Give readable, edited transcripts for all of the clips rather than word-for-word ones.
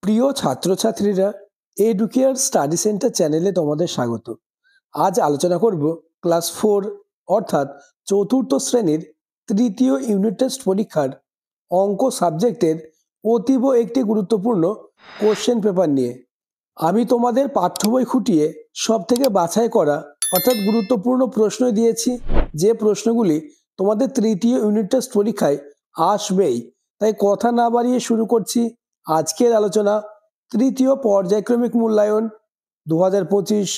প্রিয় ছাত্রছাত্রীরা, educare study centre চ্যানেলে তোমাদের স্বাগত। আজ আলোচনা করব ক্লাস 4 অর্থাৎ চতুর্থ শ্রেণীর তৃতীয় ইউনিট টেস্ট পরীক্ষার অঙ্ক সাবজেক্টের অতীব একটি গুরুত্বপূর্ণ কোশ্চেন পেপার নিয়ে। আমি তোমাদের পাঠ্য বই খুঁটিয়ে সব থেকে বাছাই করা অর্থাৎ গুরুত্বপূর্ণ প্রশ্ন দিয়েছি, যে প্রশ্নগুলি তোমাদের তৃতীয় ইউনিট টেস্ট পরীক্ষায় আসবেই। তাই কথা না বাড়িয়ে শুরু করছি আজকের আলোচনা। তৃতীয় পর্যায়ক্রমিক মূল্যায়ন 2025,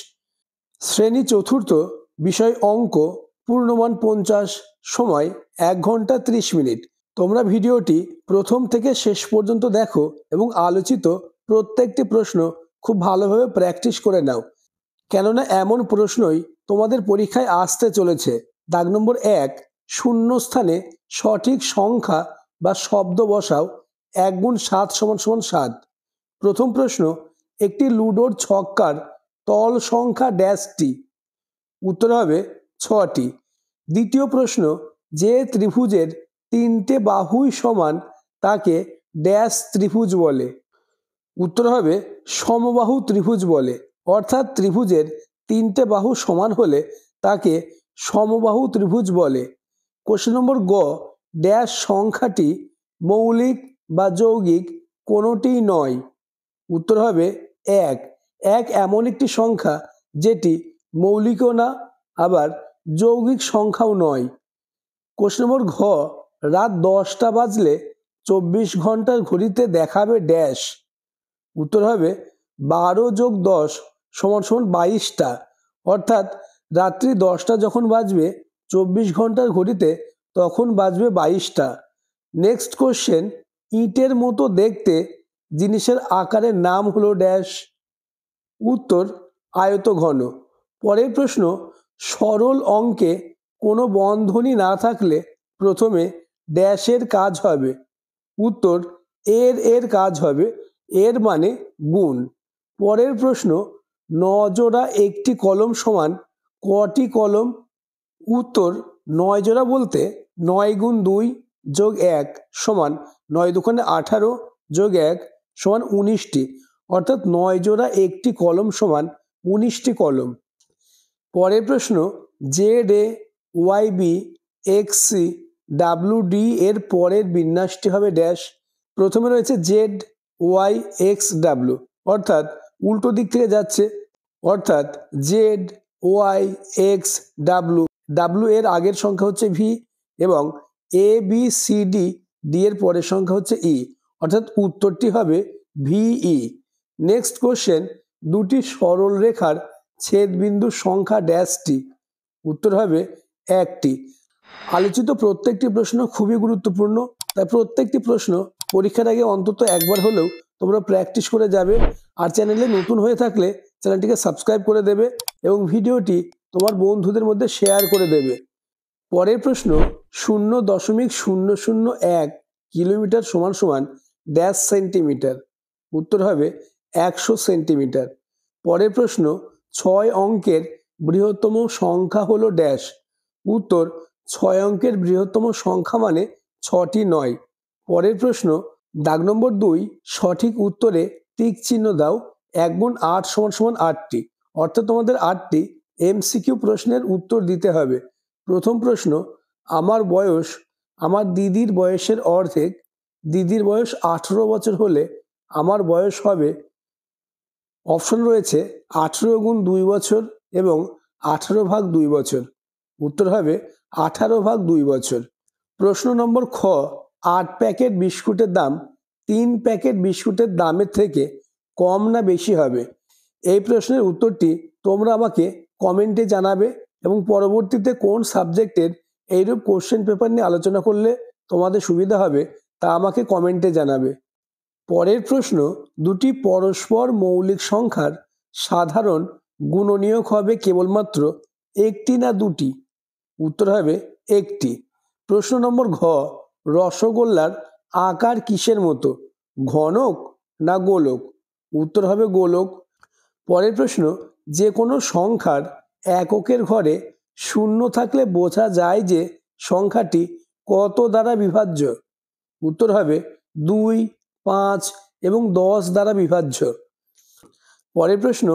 শ্রেণী চতুর্থ, বিষয় অঙ্ক, পূর্ণমান 50, সময় 1 ঘন্টা 30 মিনিট। তোমরা ভিডিওটি প্রথম থেকে শেষ পর্যন্ত দেখো এবং আলোচিত প্রত্যেকটি প্রশ্ন খুব ভালোভাবে প্র্যাকটিস করে নাও, কেননা এমন প্রশ্নই তোমাদের পরীক্ষায় আসতে চলেছে। দাগ নম্বর 1, শূন্যস্থানে সঠিক সংখ্যা বা শব্দ বসাও। 1 গুণ 7 সমান সমান 7। প্রথম প্রশ্ন, একটি লুডোর ছক্কার তল সংখ্যা ড্যাশটি? উত্তর হবে 6টি। দ্বিতীয় প্রশ্ন, যে ত্রিভুজের 3টে বাহুই সমান তাকে ড্যাশ ত্রিভুজ বলে? উত্তর হবে সমবাহু ত্রিভুজ বলে, অর্থাৎ ত্রিভুজের 3টে বাহু সমান হলে তাকে সমবাহু ত্রিভুজ বলে। কোশ্চেন নম্বর গ, ড্যাশ সংখ্যাটি মৌলিক বা যৌগিক কোনোটিই নয়? উত্তর হবে 1। 1 এমন একটি সংখ্যা যেটি মৌলিকও না আবার যৌগিক সংখ্যাও নয়। কোশ্চেন নম্বর ঘ, রাত 10টা বাজলে 24 ঘন্টার ঘড়িতে দেখাবে ড্যাশ? উত্তর হবে 12 যোগ 10 সমান সমান 22টা, অর্থাৎ রাত্রি 10টা যখন বাজবে 24 ঘন্টার ঘড়িতে তখন বাজবে 22টা। নেক্সট কোশ্চেন, ইটের মতো দেখতে জিনিসের আকারের নাম হলো ড্যাশ? উত্তর আয়তঘন। পরের প্রশ্ন, সরল অঙ্কে কোনো বন্ধনী না থাকলে প্রথমে ড্যাশের কাজ হবে? উত্তর এর কাজ হবে, এর মানে গুণ। পরের প্রশ্ন, 9 জোড়া একটি কলম সমান কটি কলম? উত্তর 9 জোড়া বলতে 9 গুণ 2 যোগ 1 সমান 9 দুগুণে 18 যোগ 1 সমান 19টি, অর্থাৎ 9 জোড়া একটি কলম সমান 19টি কলম। পরের প্রশ্ন, Z A Y B X C W D এর পরের বিন্যাসটি হবে ড্যাশ? প্রথমে রয়েছে জেড ওয়াই এক্স ডাব্লিউ, অর্থাৎ উল্টো দিক থেকে যাচ্ছে, অর্থাৎ Z Y X W, W এর আগের সংখ্যা হচ্ছে ভি এবং A B C D, D এর পরের সংখ্যা হচ্ছে ই, অর্থাৎ উত্তরটি হবে ভিই। নেক্সট কোশ্চেন, দুটি সরল রেখার ছেদ বিন্দুর সংখ্যা ড্যাশটি? উত্তর হবে 1টি। আলোচিত প্রত্যেকটি প্রশ্ন খুবই গুরুত্বপূর্ণ, তাই প্রত্যেকটি প্রশ্ন পরীক্ষার আগে অন্তত একবার হলেও তোমরা প্র্যাকটিস করে যাবে। আর চ্যানেলে নতুন হয়ে থাকলে চ্যানেলটিকে সাবস্ক্রাইব করে দেবে এবং ভিডিওটি তোমার বন্ধুদের মধ্যে শেয়ার করে দেবে। পরের প্রশ্ন, 0.001 কিলোমিটার সমান সমান ড্যাশ সেন্টিমিটার? উত্তর হবে 100 সেন্টিমিটার। পরের প্রশ্ন, 6 অঙ্কের বৃহত্তম সংখ্যা হলো ড্যাশ? উত্তর 6 অঙ্কের বৃহত্তম সংখ্যা মানে 6টি নয়। পরের প্রশ্ন, দাগ নম্বর 2, সঠিক উত্তরে টিক চিহ্ন দাও। 1 গুণ 8 সমান সমান 8টি, অর্থাৎ তোমাদের 8টি এমসিকিউ প্রশ্নের উত্তর দিতে হবে। প্রথম প্রশ্ন, আমার বয়স আমার দিদির বয়সের অর্ধেক, দিদির বয়স 18 বছর হলে আমার বয়স হবে? অপশন রয়েছে 18 গুণ 2 বছর এবং 18 ভাগ 2 বছর। উত্তর হবে 18 ভাগ 2 বছর। প্রশ্ন নম্বর খ, 8 প্যাকেট বিস্কুটের দাম 3 প্যাকেট বিস্কুটের দামের থেকে কম না বেশি হবে? এই প্রশ্নের উত্তরটি তোমরা আমাকে কমেন্টে জানাবে এবং পরবর্তীতে কোন সাবজেক্টের এইরূপ কোশ্চেন পেপার নিয়ে আলোচনা করলে তোমাদের সুবিধা হবে তা আমাকে কমেন্টে জানাবে। পরের প্রশ্ন, দুটি পরস্পর মৌলিক সংখ্যার সাধারণ গুণনীয়ক হবে কেবলমাত্র একটি না দুটি? উত্তর হবে একটি। প্রশ্ন নম্বর ঘ, রসগোল্লার আকার কিসের মতো, ঘনক না গোলক? উত্তর হবে গোলক। পরের প্রশ্ন, যে কোনো সংখ্যার এককের ঘরে শূন্য থাকলে বোঝা যায় যে সংখ্যাটি কত দ্বারা বিভাজ্য? উত্তর হবে 2, 5, এবং 10 দ্বারা বিভাজ্য। পরের প্রশ্ন,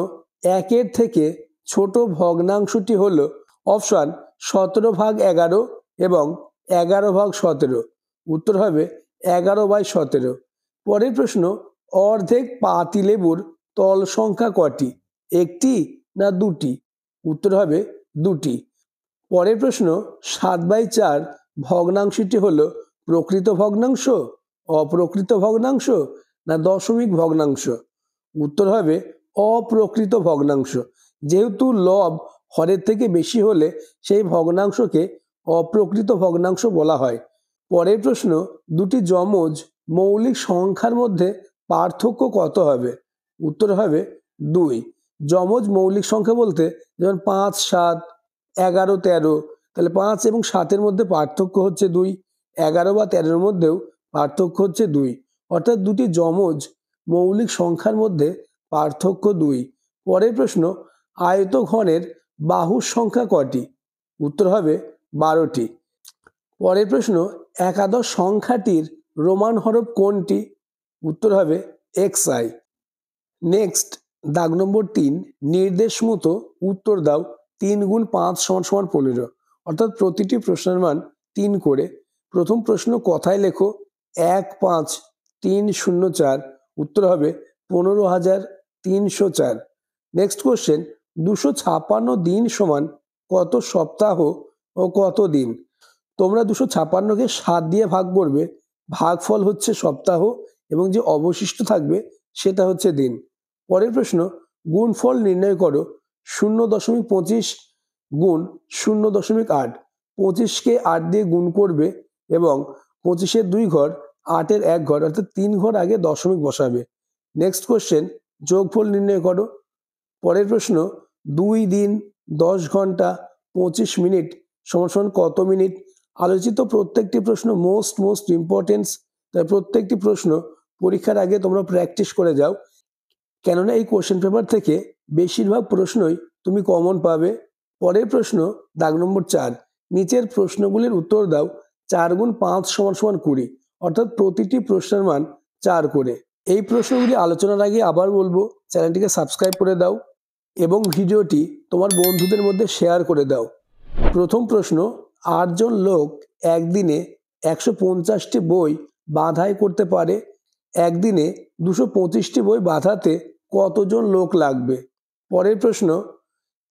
1-এর থেকে ছোট ভগ্নাংশটি হলো অপশন 17/11 এবং 11/17। উত্তর হবে 11/17। পরের প্রশ্ন, অর্ধেক পাতিলেবুর তল সংখ্যা কটি? একটি না দুটি? উত্তর হবে দুটি। পরের প্রশ্ন, 7/4 ভগ্নাংশটি হলো প্রকৃত ভগ্নাংশ, অপ্রকৃত ভগ্নাংশ না দশমিক ভগ্নাংশ? উত্তর হবে অপ্রকৃত ভগ্নাংশ। যেহেতু লব হরের থেকে বেশি হলে সেই ভগ্নাংশকে অপ্রকৃত ভগ্নাংশ বলা হয়। পরের প্রশ্ন, দুটি যমজ মৌলিক সংখ্যার মধ্যে পার্থক্য কত হবে? উত্তর হবে 2। যমজ মৌলিক সংখ্যা বলতে যেমন 5, 7, 11, 13, তাহলে 5 এবং 7-এর মধ্যে পার্থক্য হচ্ছে 2, 11 বা 13-এর মধ্যেও পার্থক্য হচ্ছে 2, অর্থাৎ দুটি যমজ মৌলিক সংখ্যার মধ্যে পার্থক্য 2। পরের প্রশ্ন, আয়তঘনের বাহুর সংখ্যা কটি? উত্তর হবে 12টি। পরের প্রশ্ন, একাদশ সংখ্যাটির রোমান হরফ কোনটি? উত্তর হবে XI। নেক্সট, দাগ নম্বর 3, নির্দেশ মতো উত্তর দাও। 3 × 5 = 15, অর্থাৎ প্রতিটি প্রশ্নের মান 3 করে। প্রথম প্রশ্ন কথায় লেখো 15304, উত্তর হবে 15,304। নেক্সট কোশ্চেন, 256 দিন সমান কত সপ্তাহ ও কত দিন? তোমরা 256কে 7 দিয়ে ভাগ করবে, ভাগফল হচ্ছে সপ্তাহ এবং যে অবশিষ্ট থাকবে সেটা হচ্ছে দিন। পরের প্রশ্ন, গুণফল নির্ণয় করো। 0.25 গুণ 0.8। 25কে 8 দিয়ে গুণ করবে এবং 25-এর 2 ঘর, 8-এর 1 ঘর, অর্থাৎ 3 ঘর আগে দশমিক বসাবে। নেক্সট কোশ্চেন, যোগফল নির্ণয় করো। পরের প্রশ্ন, 2 দিন 10 ঘন্টা 25 মিনিট সমান কত মিনিট? আলোচিত প্রত্যেকটি প্রশ্ন মোস্ট ইম্পর্টেন্স, তাই প্রত্যেকটি প্রশ্ন পরীক্ষার আগে তোমরা প্র্যাকটিস করে যাও, কেননা এই কোশ্চেন পেপার থেকে বেশিরভাগ প্রশ্নই তুমি কমন পাবে। পরের প্রশ্ন, দাগ নম্বর 4, নিচের প্রশ্নগুলির উত্তর দাও। 4 × 5 = 20, অর্থাৎ প্রতিটি প্রশ্নের মান 4 করে। এই প্রশ্নগুলি আলোচনার আগে আবার বলবো, চ্যানেলটিকে সাবস্ক্রাইব করে দাও এবং ভিডিওটি তোমার বন্ধুদের মধ্যে শেয়ার করে দাও। প্রথম প্রশ্ন, 8 জন লোক একদিনে 150টি বই বাঁধাই করতে পারে। একদিনে 225টি বই বাঁধাতে কতজন লোক লাগবে? পরের প্রশ্ন,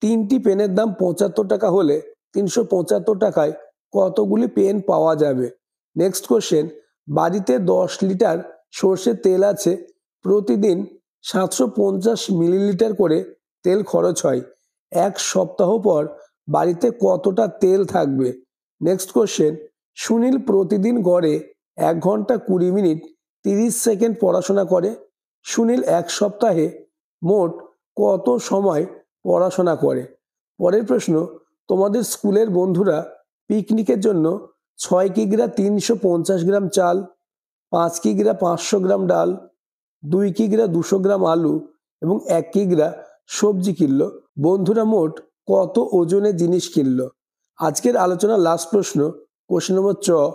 3টি পেনের দাম 75 টাকা হলে 375 টাকায় কতগুলি পেন পাওয়া যাবে? নেক্সট কোশ্চেন, বাড়িতে 10 লিটার সর্ষের তেল আছে, প্রতিদিন 750 মিলিলিটার করে তেল খরচ হয়, 1 সপ্তাহ পর বাড়িতে কতটা তেল থাকবে? নেক্সট কোশ্চেন, সুনীল প্রতিদিন গড়ে 1 ঘন্টা 20 মিনিট 30 সেকেন্ড পড়াশোনা করে। সুনীল 1 সপ্তাহে মোট কত সময় পড়াশোনা করে? পরের প্রশ্ন, তোমাদের স্কুলের বন্ধুরা পিকনিকের জন্য 6 কিগ্রা 350 গ্রাম চাল, 5 কিগ্রা 500 গ্রাম ডাল, 2 কিগ্রা 200 গ্রাম আলু এবং 1 কিগ্রা সবজি কিনলো। বন্ধুরা মোট কত ওজনের জিনিস কিনলো? আজকের আলোচনার লাস্ট প্রশ্ন, কোশ্চেন নম্বর 4,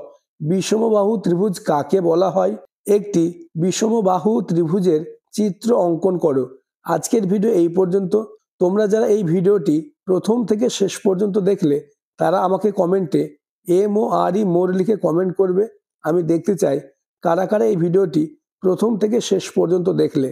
বিষমবাহু ত্রিভুজ কাকে বলা হয়? একটি বিষমবাহু ত্রিভুজের চিত্র অঙ্কন করো। আজকের ভিডিও এই পর্যন্ত। তোমরা যারা এই ভিডিওটি প্রথম থেকে শেষ পর্যন্ত দেখলে তারা আমাকে কমেন্টে MORE মোর লিখে কমেন্ট করবে। আমি দেখতে চাই কারা কারা এই ভিডিওটি প্রথম থেকে শেষ পর্যন্ত দেখলে।